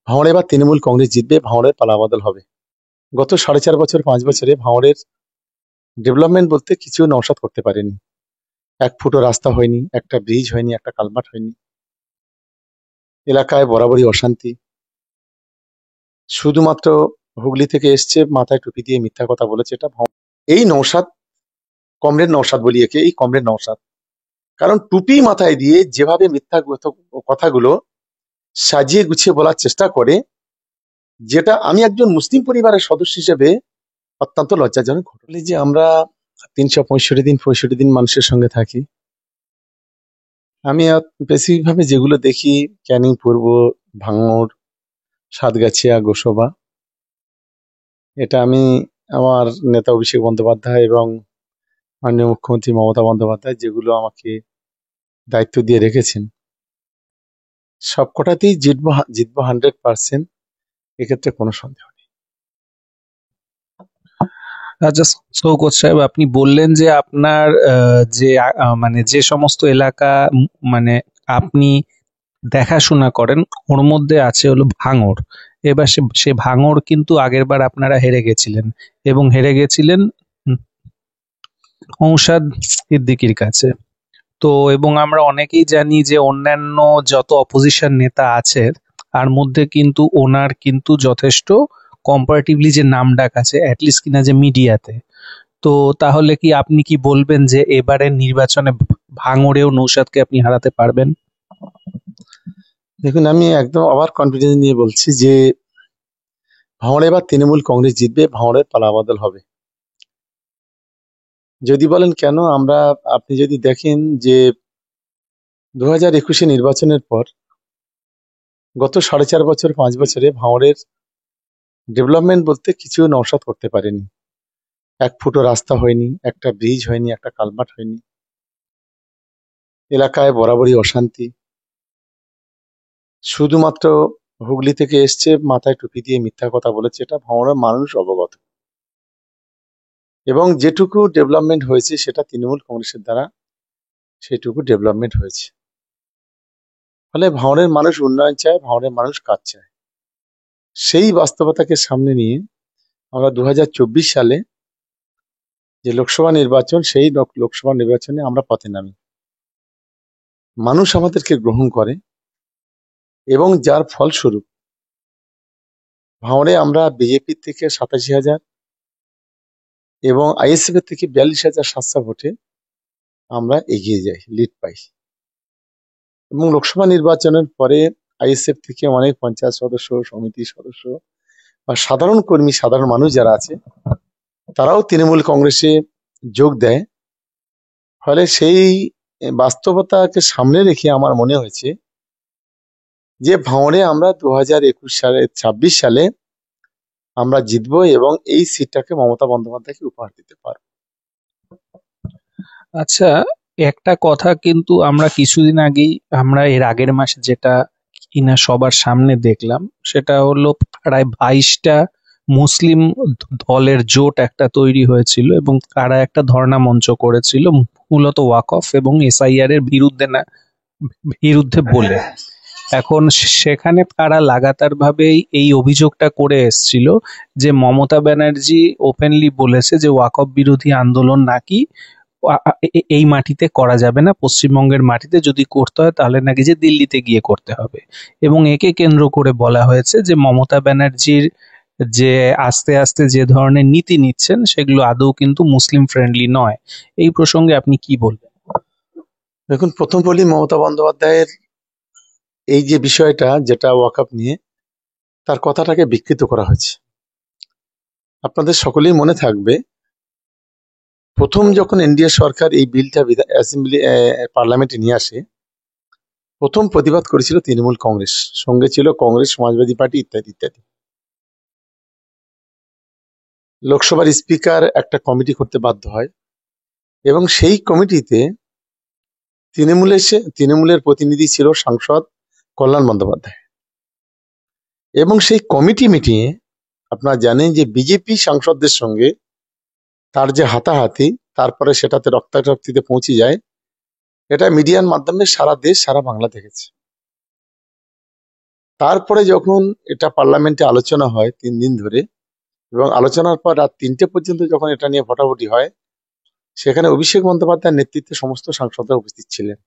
ভাঁড়ে বা তৃণমূল কংগ্রেস জিতবে, ভাঁড়ের পালাবদল হবে। গত 4.5 বছর 5 বছরে ভাঁড়ের ডেভেলপমেন্ট বলতে কিছু নওশাদ করতে পারেনি। এক ফুটো রাস্তা হয়নি, একটা ব্রিজ হয়নি, একটা কালভার্ট হয়নি। এলাকায় বরাবরই অশান্তি। শুধুমাত্র হুগলি থেকে এসছে, মাথায় টুপি দিয়ে মিথ্যা কথা বলেছে, এটা এই নওশাদ, কমরেড নওশাদ বলি একে, এই কমরেড নওশাদ। কারণ টুপি মাথায় দিয়ে যেভাবে মিথ্যা কথাগুলো সাজিয়ে গুছিয়ে বলার চেষ্টা করে, যেটা আমি একজন মুসলিম পরিবারের সদস্য হিসেবে অত্যন্ত লজ্জাজনক ঘটনা। যে আমরা 365 দিন মানুষের সঙ্গে থাকি। আমি বেশিরভাবে যেগুলো দেখি, ক্যানিং পূর্ব, ভাঙড়, সাতগাছিয়া, গোসবা, এটা আমি আমার নেতা অভিষেক বন্দ্যোপাধ্যায় এবং মাননীয় মুখ্যমন্ত্রী মমতা বন্দ্যোপাধ্যায় যেগুলো আমাকে দায়িত্ব দিয়ে রেখেছেন, সবকটাতেই জিতবো, জিতবো 100%। এক্ষেত্রে কোনো সন্দেহ নেই। আচ্ছা শওকত সাহেব, আপনি বললেন যে আপনার যে মানে যে সমস্ত এলাকা মানে আপনি দেখাশোনা করেন ওর মধ্যে আছে হলো ভাঙড়। এবার সে ভাঙড় কিন্তু আগেরবার আপনারা হেরে গেছিলেন, এবং হেরে গেছিলেন নওশাদ সিদ্দিকীর কাছে। তো এবং আমরা অনেকেই জানি যে অন্যান্য যত অপোজিশন নেতা আছে তার মধ্যে কিন্তু ওনার কিন্তু যথেষ্ট কম্পারেটিভলি যে নাম ডাক আছে, অ্যাটলিস্ট কিনা যে মিডিয়াতে। তো তাহলে কি আপনি কি বলবেন যে এবারের নির্বাচনে ভাঙড়েও নওশাদকে আপনি হারাতে পারবেন? দেখুন, আমি একদম আবার কনফিডেন্স নিয়ে বলছি যে ভাঁড়ে বা তৃণমূল কংগ্রেস জিতবে, ভাঁড়ের পালাবদল হবে। যদি বলেন কেন, আপনি যদি দেখেন যে 2021 নির্বাচনের পর গত 4.5 বছর 5 বছরে ভাঁড়ের ডেভেলপমেন্ট বলতে কিছু নওশাদ করতে পারেনি। এক ফুটো রাস্তা হয়নি, একটা ব্রিজ হয়নি, একটা কালভার্ট হয়নি। এলাকায় বরাবরই অশান্তি। শুধুমাত্র হুগলি থেকে এসছে, মাথায় টুপি দিয়ে মিথ্যা কথা বলেছে, এটা ভাঁড়ের মানুষ অবগত। এবং যেটুকু ডেভেলপমেন্ট হয়েছে সেটা তৃণমূল কংগ্রেসের দ্বারা সেটুকু ডেভেলপমেন্ট হয়েছে। ফলে ভাঁড়ের মানুষ উন্নয়ন চায়, ভাঁড়ের মানুষ কাজ চায়। সেই বাস্তবতাকে সামনে নিয়ে আমরা 2024 সালে যে লোকসভা নির্বাচন, সেই লোকসভা নির্বাচনে আমরা পথে নামি। মানুষ আমাদেরকে গ্রহণ করে এবং যার ফলস্বরূপ ভাঁড়ে আমরা বিজেপি থেকে 87,000 এবং আইএসএফ এর থেকে 42,700 ভোটে আমরা এগিয়ে যাই, লিড পাই। এবং লোকসভা নির্বাচনের পরে আইএসএফ থেকে অনেক পঞ্চায়েত সদস্য, সমিতি সদস্য বা সাধারণ কর্মী, সাধারণ মানুষ যারা আছে, তারাও তৃণমূল কংগ্রেসে যোগ দেয়। ফলে সেই বাস্তবতাকে সামনে রেখে আমার মনে হয়েছে যে ভাঁড়ে আমরা 2021 সালে আমরা জিতবো এবং এই সিটটাকে মমতা বন্দ্যোপাধ্যায়কে উপহার দিতে পারবো। আচ্ছা, একটা কথা কিন্তু আমরা কিছুদিন আগেই, আমরা এর আগের মাসে যেটা কিনা সবার সামনে দেখলাম, সেটা হলো প্রায় 22টা মুসলিম দলের জোট একটা তৈরি হয়েছিল এবং তারা একটা ধর্ণা মঞ্চ করেছিল মূলত ওয়াকফ এবং এসআইআর এর বিরুদ্ধে বলে। এখন সেখানে তারা লাগাতার ভাবেই এই অভিযোগটা করে এসছিল যে মমতা ব্যানার্জি ওপেনলি বলেছে যে ওয়াকফ বিরোধী আন্দোলন নাকি এই মাটিতে করা যাবে না, পশ্চিমবঙ্গের মাটিতে যদি করতে হয় তাহলে নাকি যে দিল্লিতে গিয়ে করতে হবে। এবং একে কেন্দ্র করে বলা হয়েছে যে মমতা ব্যানার্জির যে আস্তে আস্তে যে ধরনের নীতি নিচ্ছেন সেগুলো আদৌ কিন্তু মুসলিম ফ্রেন্ডলি নয়। এই প্রসঙ্গে আপনি কি বলবেন? দেখুন, প্রথম বলি, মমতা বন্দ্যোপাধ্যায়ের এই যে বিষয়টা, যেটা ওয়াকফ নিয়ে, তার কথাটাকে বিকৃত করা হয়েছে। আপনাদের সকলেই মনে থাকবে, প্রথম যখন এনডিএ সরকার এই বিলটা অ্যাসেম্বলি পার্লামেন্টে নিয়ে আসে, প্রথম প্রতিবাদ করেছিল তৃণমূল কংগ্রেস, সঙ্গে ছিল কংগ্রেস, সমাজবাদী পার্টি ইত্যাদি ইত্যাদি। লোকসভার স্পিকার একটা কমিটি করতে বাধ্য হয় এবং সেই কমিটিতে তৃণমূলের প্রতিনিধি ছিল সাংসদ কল্যাণ বন্দ্যোপাধ্যায়। এবং সেই কমিটি মিটিংয়ে আপনারা জানেন যে বিজেপি সাংসদদের সঙ্গে তার যে হাতাহাতি, তারপরে সেটাতে রক্তারক্তিতে পৌঁছে যায়, এটা মিডিয়ার মাধ্যমে সারা দেশ, সারা বাংলা দেখেছে। তারপরে যখন এটা পার্লামেন্টে আলোচনা হয় 3 দিন ধরে, এবং আলোচনার পর রাত 3টে পর্যন্ত যখন এটা নিয়ে ভোটাভুটি হয়, সেখানে অভিষেক বন্দ্যোপাধ্যায়ের নেতৃত্বে সমস্ত সাংসদরা উপস্থিত ছিলেন।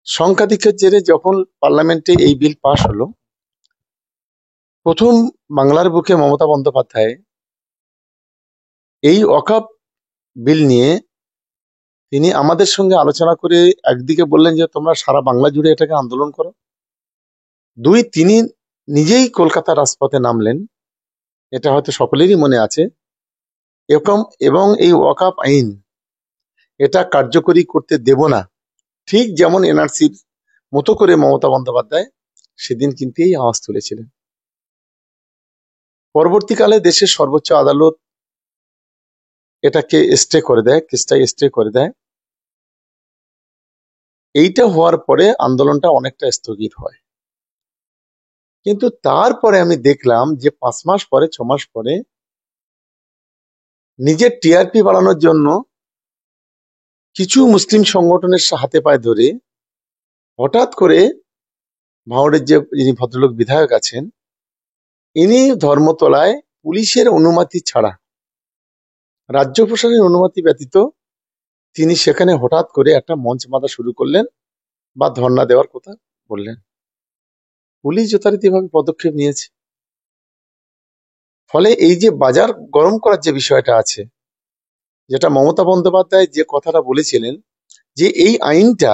সংখ্যাধিক্যের জেরে যখন পার্লামেন্টে এই বিল পাশ হলো, প্রথম বাংলার বুকে মমতা বন্দ্যোপাধ্যায় এই ওয়াকফ বিল নিয়ে তিনি আমাদের সঙ্গে আলোচনা করে একদিকে বললেন যে তোমরা সারা বাংলা জুড়ে এটাকে আন্দোলন করো, দুই তিনি নিজেই কলকাতা রাজপথে নামলেন, এটা হয়তো সকলেরই মনে আছে, এবং এই ওয়াকফ আইন এটা কার্যকরী করতে দেব না, ঠিক যেমন এনআরসির মতো করে মমতা বন্দ্যোপাধ্যায় সেদিন কিন্তু এই আওয়াজ তুলেছিলেন। পরবর্তীকালে দেশের সর্বোচ্চ আদালত এটাকে স্টে করে দেয়, কেসটা স্টে করে দেয়। এইটা হওয়ার পরে আন্দোলনটা অনেকটা স্থগিত হয়। কিন্তু তারপরে আমি দেখলাম যে 5 মাস পরে 6 মাস পরে নিজের টিআরপি বাড়ানোর জন্য কিছু মুসলিম সংগঠনের হাতে পায়ে ধরে হঠাৎ করে ভাঙড়ের যিনি ভদ্রলোক বিধায়ক আছেন, ইনি ধর্মতলায় পুলিশের অনুমতি ছাড়া, রাজ্য প্রশাসনের অনুমতি ব্যতীত তিনি সেখানে হঠাৎ করে একটা মঞ্চ বাঁধা শুরু করলেন বা ধর্ণা দেওয়ার কথা বললেন। পুলিশ যথারীতিভাবে পদক্ষেপ নিয়েছে। ফলে এই যে বাজার গরম করার যে বিষয়টা আছে, যেটা মমতা বন্দ্যোপাধ্যায় যে কথাটা বলেছিলেন যে এই আইনটা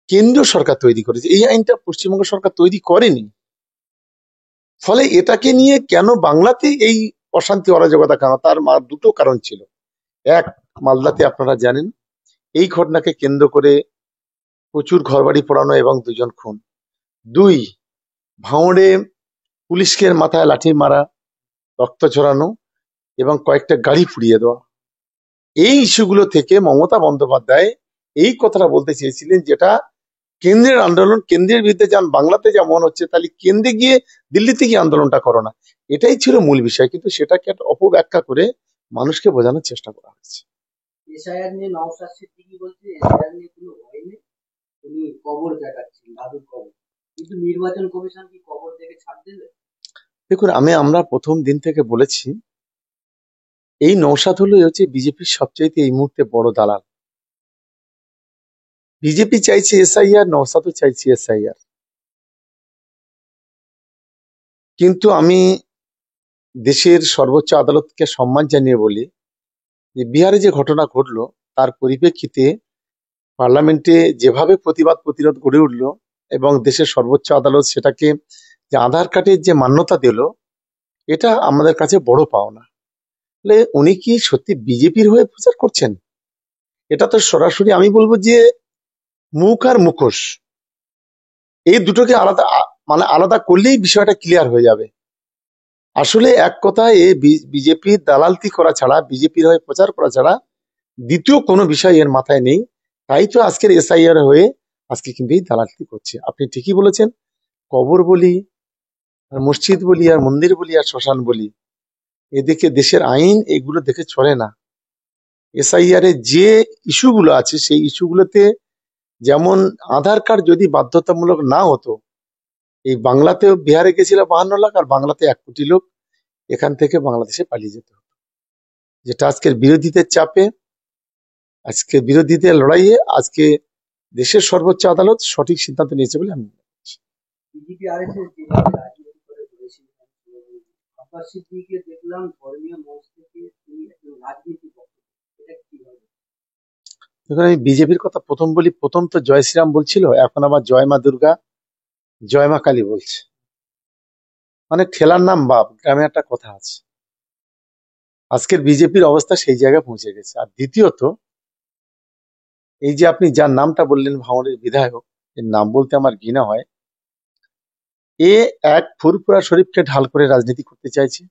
কেন্দ্রীয় সরকার তৈরি করেছে, এই আইনটা পশ্চিমবঙ্গ সরকার তৈরি করেনি। ফলে এটাকে নিয়ে কেন বাংলাতে এই অশান্তি অরাজকতা কেন, তার দুটো কারণ ছিল। এক, মালদাতে আপনারা জানেন এই ঘটনাকে কেন্দ্র করে প্রচুর ঘরবাড়ি পোড়ানো এবং 2 জন খুন। 2, ভাঙড়ে পুলিশকে মাথায় লাঠি মারা, রক্ত ঝরানো এবং কয়েকটা গাড়ি পুড়িয়ে দেওয়া। এই ইস্যুগুলো থেকে মমতা বন্দ্যোপাধ্যায় এই কথাটা বলতে চেয়েছিলেন, যেটা কেন্দ্রের আন্দোলন, কেন্দ্রের বিরুদ্ধে যান, বাংলাতে যেমন হচ্ছে তাহলে কেন্দ্রে গিয়ে দিল্লিতে গিয়ে আন্দোলনটা করো না। এটাই ছিল মূল বিষয়, কিন্তু সেটাকে একটা অপব্যাখ্যা করে মানুষকে বোঝানোর চেষ্টা করা হয়েছে। এসআইআর নিয়ে নওশাদ সিদ্দিকী বলছে এসআইআর নিয়ে কোনো ভয় নেই, উনি কবর দেখাচ্ছেন, দাদুর কবর, কিন্তু নির্বাচন কমিশন কি কবর দেখে ছাড় দেবে? দেখুন, আমরা প্রথম দিন থেকে বলেছি এই নওশাদ হচ্ছে বিজেপির সবচাইতে এই মুহূর্তে বড় দালাল। বিজেপি চাইছে এসআইআর, নওশাদও চাইছে এসআইআর। কিন্তু আমি দেশের সর্বোচ্চ আদালতকে সম্মান জানিয়ে বলি যে বিহারে যে ঘটনা ঘটলো তার পরিপ্রেক্ষিতে পার্লামেন্টে যেভাবে প্রতিবাদ প্রতিরোধ গড়ে উঠলো এবং দেশের সর্বোচ্চ আদালত সেটাকে যে আধার কার্ডের যে মান্যতা দিল, এটা আমাদের কাছে বড় পাওনা। উনি কি সত্যি বিজেপির হয়ে প্রচার করছেন? এটা তো সরাসরি আমি বলবো যে মুখ আর মুখোশ, এই দুটোকে আলাদা আলাদা করলেই বিষয়টা ক্লিয়ার হয়ে যাবে। আসলে এক কথায় বিজেপির দালালতি করা ছাড়া, বিজেপির হয়ে প্রচার করা ছাড়া দ্বিতীয় কোনো বিষয় এর মাথায় নেই। তাই তো আজকের এসআইআর হয়ে আজকে কিন্তু এই দালালতি করছে। আপনি ঠিকই বলেছেন, কবর বলি আর মসজিদ বলি আর মন্দির বলি আর শ্মশান বলি, এদিকে দেশের আইন এগুলো দেখে চলে না। এসআইআর এর যে ইস্যুগুলো আছে সেই ইস্যুগুলোতে যেমন আধার কার্ড যদি বাধ্যতামূলক না হতো, এই বাংলাতেও বিহারে গেছিল 52 লাখ, আর বাংলাতে 1 কোটি লোক এখান থেকে বাংলাদেশে পালিয়ে যেতে হতো, যেটা আজকের বিরোধীদের চাপে, আজকে বিরোধীদের লড়াইয়ে আজকে দেশের সর্বোচ্চ আদালত সঠিক সিদ্ধান্ত নিয়েছে বলে আমি মনে করছি। বিজেপি আরএসএস যেভাবে রাজনীতি করে ধরেছিল, নওশাদ সিদ্দিকীকে দেখলাম ধর্মীয় মঞ্চ থেকে তিনি একজন রাজনীতি করছেন, এটা কিভাবে? দেখুন, আমি বিজেপির কথা প্রথম বলি, প্রথম তো জয় শ্রীরাম বলছিল, এখন আবার জয় মা দুর্গা, জয় মা কালী বলছে। মানে ঠেলার নাম বাপ, গ্রামে একটা কথা আছে। আজকের বিজেপির অবস্থা সেই জায়গায় পৌঁছে গেছে। আর দ্বিতীয়ত, এই যে আপনি যার নামটা বললেন ভাঙড়ের বিধায়ক, এর নাম বলতে আমার ঘৃণা হয়। এ এক, ফুরফুরা শরীফকে ঢাল করে রাজনীতি করতে চাইছে।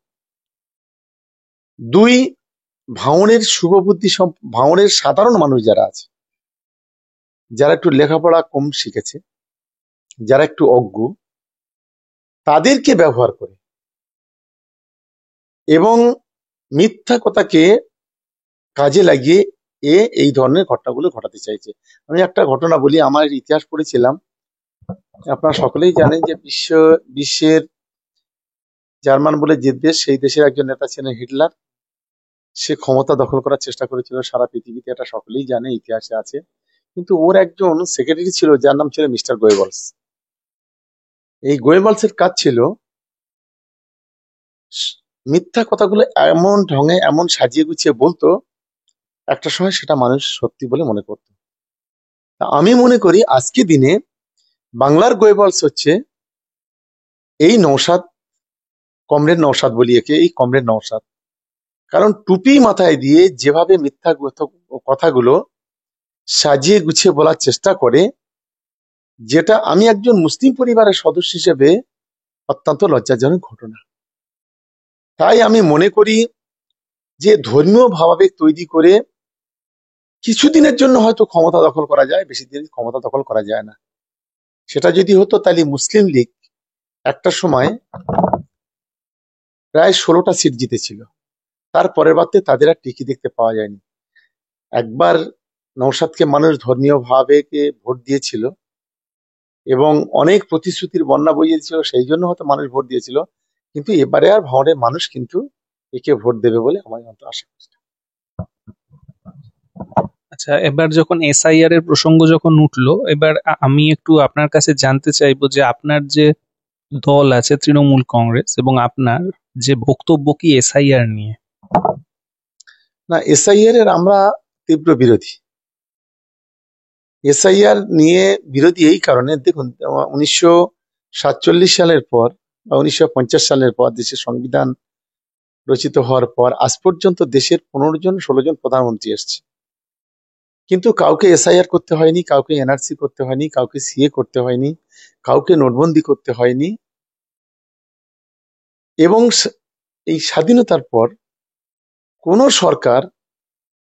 2, ভাঙড়ের শুভবুদ্ধি ভাঙড়ের সাধারণ মানুষ যারা আছে, যারা একটু লেখাপড়া কম শিখেছে, যারা একটু অজ্ঞ, তাদেরকে ব্যবহার করে এবং মিথ্যা কথাকে কাজে লাগিয়ে এই ধরনের ঘটনাগুলো ঘটাতে চাইছে। আমি একটা ঘটনা বলি, আমার ইতিহাস পড়েছিলাম, আপনারা সকলেই জানেন যে বিশ্বের জার্মান বলে যে দেশ, সেই দেশের একজন নেতা ছিলেন হিটলার। সে ক্ষমতা দখল করার চেষ্টা করেছিল সারা পৃথিবীতে, এটা সকলেই জানে, ইতিহাসে আছে। কিন্তু ওর একজন সেক্রেটারি ছিল যার নাম ছিল মিস্টার গোয়েবলস। এই গোয়েবলসের কাজ ছিল মিথ্যা কথাগুলো এমন ঢঙে, এমন সাজিয়ে গুছিয়ে বলতো, একটা সময় সেটা মানুষ সত্যি বলে মনে করতো। তা আমি মনে করি আজকে দিনে বাংলার গোয়েবলস হচ্ছে এই নওশাদ, কমরেড নওশাদ বলি একে, এই কমরেড নওশাদ। কারণ টুপি মাথায় দিয়ে যেভাবে মিথ্যা কথাগুলো সাজিয়ে গুছিয়ে বলার চেষ্টা করে, যেটা আমি একজন মুসলিম পরিবারের সদস্য হিসেবে অত্যন্ত লজ্জাজনক ঘটনা। তাই আমি মনে করি যে ধর্মীয় ভাবাবেগ তৈরি করে কিছুদিনের জন্য হয়তো ক্ষমতা দখল করা যায়, বেশি দিন ক্ষমতা দখল করা যায় না। সেটা যদি হতো তাহলে মুসলিম লীগ একটা সময় প্রায় 16টা সিট জিতেছিল। তার পরের বারতে তাদের আর টিকি দেখতে পাওয়া যায়নি। একবার নওশাদকে মানুষ ধর্মীয় ভাবে ভোট দিয়েছিল এবং অনেক প্রতিশ্রুতির বন্যা বইয়েছিল, সেই জন্য হয়তো মানুষ ভোট দিয়েছিল। কিন্তু এবারে আর ভাঁড়ে মানুষ কিন্তু একে ভোট দেবে বলে আমার অন্তত আশা করছি। আচ্ছা, এবার যখন এসআইআর এর প্রসঙ্গ যখন উঠলো, এবার আমি একটু আপনার কাছে জানতে চাইবো যে আপনার যে দল আছে তৃণমূল কংগ্রেস, এবং আপনার যে বক্তব্য কি এসআইআর নিয়ে। না, এসআইআর এর আমরা তীব্র বিরোধী। এসআইআর নিয়ে বিরোধী এই কারণে, দেখুন 1947 সালের পর বা 1950 সালের পর দেশের সংবিধান রচিত হওয়ার পর আজ পর্যন্ত দেশের 15 জন 16 জন প্রধানমন্ত্রী এসছে, কিন্তু কাউকে এসআইআর করতে হয়নি, কাউকে এনআরসি করতে হয়নি, কাউকে সিএ করতে হয়নি, কাউকে নোটবন্দি করতে হয়নি। এবং এই স্বাধীনতার পর কোন সরকার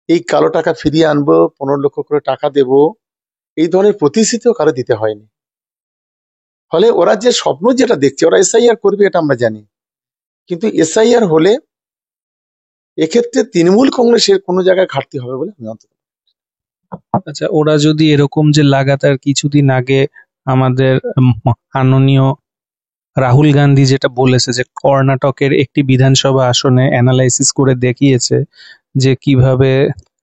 এই কালো টাকা ফিরিয়ে আনবো, 15 লক্ষ করে টাকা দেব, এই ধরনের প্রতিশ্রুতিও কারো দিতে হয়নি। ফলে ওরা যে স্বপ্ন যেটা দেখছে, ওরা এসআইআর করবে এটা আমরা জানি, কিন্তু এসআইআর হলে এক্ষেত্রে তৃণমূল কংগ্রেসের কোনো জায়গায় ঘাটতি হবে বলে আমি অন্তত। আচ্ছা, ওরা যদি এরকম যে লাগাতার কিছুদিন আগে আমাদের মাননীয় রাহুল গান্ধী যেটা বলেছে যে কর্ণাটকের একটি বিধানসভা আসনে অ্যানালাইসিস করে দেখিয়েছে যে কিভাবে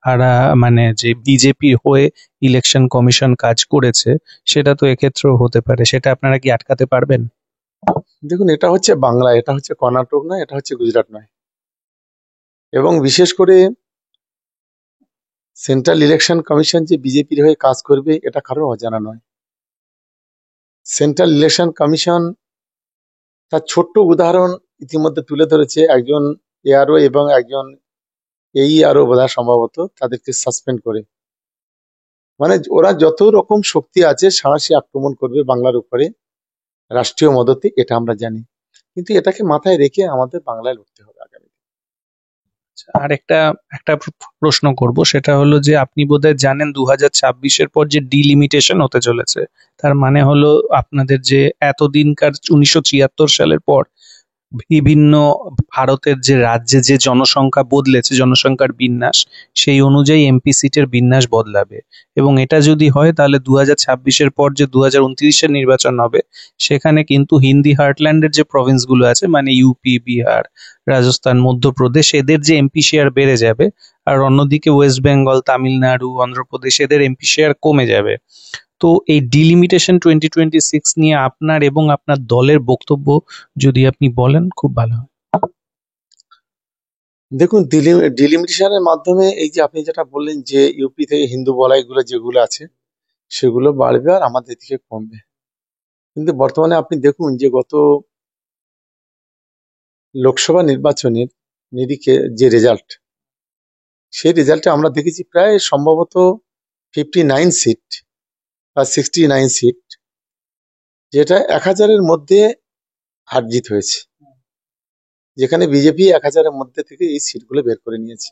তারা মানে যে বিজেপি হয়ে ইলেকশন কমিশন কাজ করেছে, সেটা তো এক্ষেত্রেও হতে পারে। সেটা আপনারা কি আটকাতে পারবেন? দেখুন, এটা হচ্ছে বাংলা, এটা হচ্ছে কর্ণাটক নয়, এটা হচ্ছে গুজরাট নয়। এবং বিশেষ করে সেন্ট্রাল ইলেকশন কমিশন যে বিজেপির হয়ে কাজ করবে এটা কারোর অজানা নয়। সেন্ট্রাল ইলেকশন কমিশন তার ছোট্ট উদাহরণ ইতিমধ্যে তুলে ধরেছে, একজন এআরও এবং একজন এইআরও বোধহয় সম্ভবত, তাদেরকে সাসপেন্ড করে। মানে ওরা যত রকম শক্তি আছে সাঁড়াশি আক্রমণ করবে বাংলার উপরে রাষ্ট্রীয় মদতে, এটা আমরা জানি। কিন্তু এটাকে মাথায় রেখে আমাদের বাংলায় লড়তে হবে আগামী। আর একটা একটা প্রশ্ন করব, সেটা হলো যে আপনি বোধহয় জানেন 2026-এর পর যে ডিলিমিটেশন হতে চলেছে, তার মানে হলো আপনাদের যে এতদিনকার 1973 সালের পর বিভিন্ন ভারতের যে রাজ্যে যে জনসংখ্যা বদলেছে, জনসংখ্যার বিন্যাস, সেই অনুযায়ী এমপি সিটের বিন্যাস বদলাবে। এবং এটা যদি হয় তাহলে 2026-এর পর যে 2029-এর নির্বাচন হবে, সেখানে কিন্তু হিন্দি হার্টল্যান্ডের যে প্রভিন্সগুলো আছে, মানে ইউপি, বিহার, রাজস্থান, মধ্যপ্রদেশ, এদের যে এমপি শেয়ার বেড়ে যাবে, আর অন্যদিকে ওয়েস্ট বেঙ্গল, তামিলনাড়ু, অন্ধ্রপ্রদেশ, এদের এমপি শেয়ার কমে যাবে। তো এই ডিলিমিটেশন 2026 নিয়ে আপনার এবং আপনার দলের বক্তব্য যদি আপনি বলেন, খুব ভালো হয়। দেখুন, ডিলিমিটেশনের মাধ্যমে এই যে আপনি যেটা বললেন যে ইউপি থেকে হিন্দু বলয়গুলো যেগুলো আছে সেগুলো বাড়বে আর আমাদের দিকে কমবে। কিন্তু বর্তমানে আপনি দেখুন যে গত লোকসভা নির্বাচনের নিরিখে যে রেজাল্ট, সেই রেজাল্টে আমরা দেখেছি প্রায় সম্ভবত 59 সিট বা 69 সিট, যেটা 1000-এর মধ্যে হার জিত হয়েছে, যেখানে বিজেপি 1000-এর মধ্যে থেকে এই সিটগুলো বের করে নিয়েছে।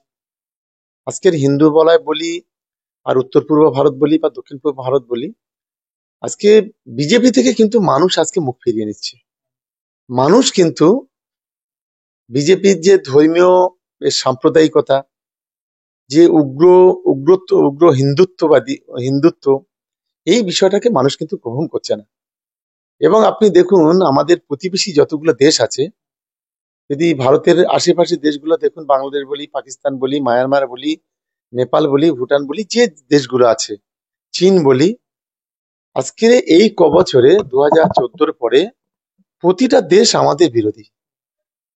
আজকের হিন্দু বলয় বলি আর উত্তর পূর্ব ভারত বলি বা দক্ষিণ পূর্ব ভারত বলি, আজকে বিজেপি থেকে কিন্তু মানুষ আজকে মুখ ফিরিয়ে নিচ্ছে। মানুষ কিন্তু বিজেপির যে ধর্মীয় সাম্প্রদায়িকতা, যে উগ্র হিন্দুত্ব, এই বিষয়টাকে মানুষ কিন্তু গ্রহণ করছে না। এবং আপনি দেখুন আমাদের প্রতিবেশী যতগুলো দেশ আছে, যদি ভারতের আশেপাশে দেশগুলো দেখুন, বাংলাদেশ বলি, পাকিস্তান বলি, মায়ানমার বলি, নেপাল বলি, ভুটান বলি, যে দেশগুলো আছে, চীন বলি, আজকে এই কবছরে 2014 পরে প্রতিটা দেশ আমাদের বিরোধী,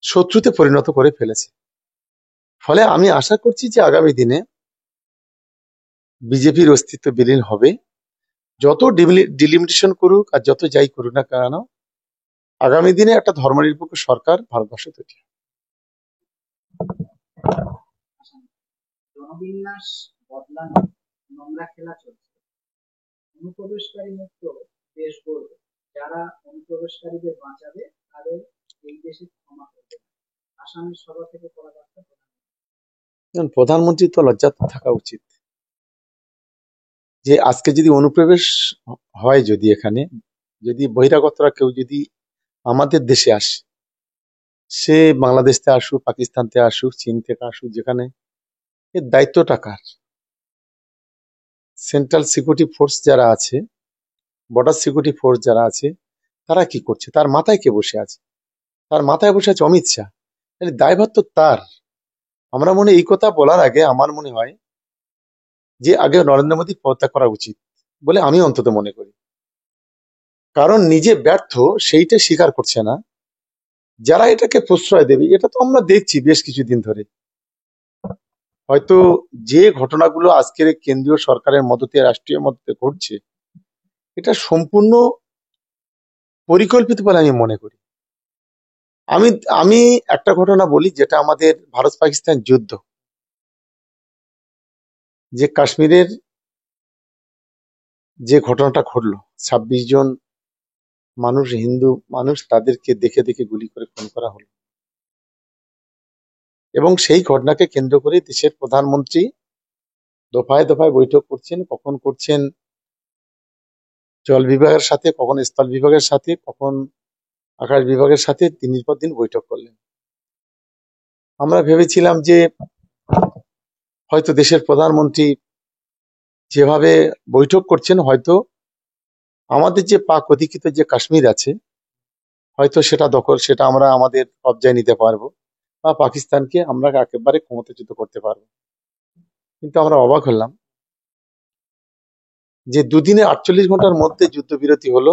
শত্রুতে পরিণত করে ফেলেছে। ফলে আমি আশা করছি যে আগামী দিনে বিজেপির অস্তিত্ব বিলীন হবে। যত ডিলিমিটেশন করুক আর যত যাই করুক না কেন, আগামী দিনে একটা ধর্মনিরপেক্ষ সরকার ভারতবর্ষে তৈরি হবে। জনবিন্যাস বদলানো, নোংরা খেলা চলছে। অনুপ্রবেশকারী মুক্ত দেশ গড়বে, যারা অনুপ্রবেশকারীদের বাঁচাবে তাদের এই দেশে ক্ষমা করবে না। আসামের সভা থেকে করা বার্তা যেমন প্রধানমন্ত্রী তো লজ্জা থাকা উচিত যে আজকে যদি অনুপ্রবেশ হয়, যদি এখানে যদি বহিরাগতরা কেউ যদি আমাদের দেশে আসে, সে বাংলাদেশ থেকে আসুক, পাকিস্তান থেকে আসুক, চীন থেকে আসুক, যেখানে এর দায়িত্বটা কার? সেন্ট্রাল সিকিউরিটি ফোর্স যারা আছে, বর্ডার সিকিউরিটি ফোর্স যারা আছে, তারা কি করছে? তার মাথায় কে বসে আছে? তার মাথায় বসে আছে অমিত শাহ। তাহলে দায়ভার তো তার। আমরা মনে এই কথা বলার আগে আমার মনে হয় যে আগে নরেন্দ্র মোদী পদত্যাগ করা উচিত বলে আমি অন্তত মনে করি। কারণ নিজে ব্যর্থ সেইটা স্বীকার করছে না, যারা এটাকে প্রশ্রয় দেবে, এটা তো আমরা দেখছি বেশ কিছুদিন ধরে। হয়তো যে ঘটনাগুলো আজকের কেন্দ্রীয় সরকারের মদতে, রাষ্ট্রীয় মদতে ঘটছে, এটা সম্পূর্ণ পরিকল্পিত বলে আমি মনে করি। আমি আমি একটা ঘটনা বলি, যেটা আমাদের ভারত পাকিস্তান যুদ্ধ, যে কাশ্মীরের যে ঘটনাটা ঘটলো, 26 জন মানুষ, হিন্দু মানুষ, তাদেরকে দেখে দেখে গুলি করে খুন করা হলো। এবং সেই ঘটনাকে কেন্দ্র করে দেশের প্রধানমন্ত্রী দফায় দফায় বৈঠক করছেন। কখন করছেন জল বিভাগের সাথে, কখন স্থল বিভাগের সাথে, কখন আকাশ বিভাগের সাথে, দিনের পর দিন বৈঠক করলেন। আমরা ভেবেছিলাম যে হয়তো দেশের প্রধানমন্ত্রী যেভাবে বৈঠক করছেন, হয়তো আমাদের যে পাক অধিকৃত যে কাশ্মীর আছে, হয়তো সেটা আমরা আমাদের কবজায় নিতে পারবো, বা পাকিস্তানকে আমরা একেবারে ক্ষমতাচ্যুত করতে পারবো। কিন্তু আমরা অবাক হলাম যে দুদিনে 48 ঘন্টার মধ্যে যুদ্ধবিরতি হলো।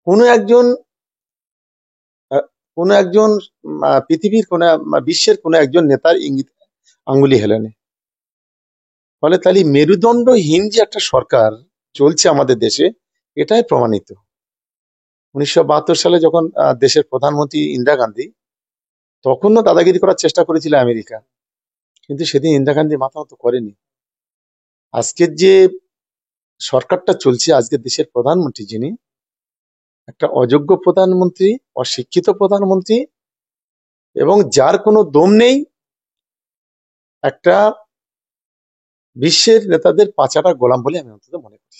কোনো একজন আহ, কোনো একজন পৃথিবীর কোন বিশ্বের কোন একজন নেতার ইঙ্গিত আঙ্গুলি হেলেনি। ফলে তাহলে মেরুদণ্ডহীন যে একটা সরকার চলছে আমাদের দেশে, এটাই প্রমাণিত। 1972 সালে যখন দেশের প্রধানমন্ত্রী ইন্দিরা গান্ধী, তখনও দাদাগিরি করার চেষ্টা করেছিল আমেরিকা, কিন্তু সেদিন ইন্দিরা গান্ধী মাথা নত করেনি। আজকের যে সরকারটা চলছে, আজকের দেশের প্রধানমন্ত্রী যিনি, একটা অযোগ্য প্রধানমন্ত্রী, অশিক্ষিত প্রধানমন্ত্রী, এবং যার কোনো দম নেই, একটা বিশ্বের নেতাদের পাচাটা গোলাম বলে আমি অন্তত মনে করি।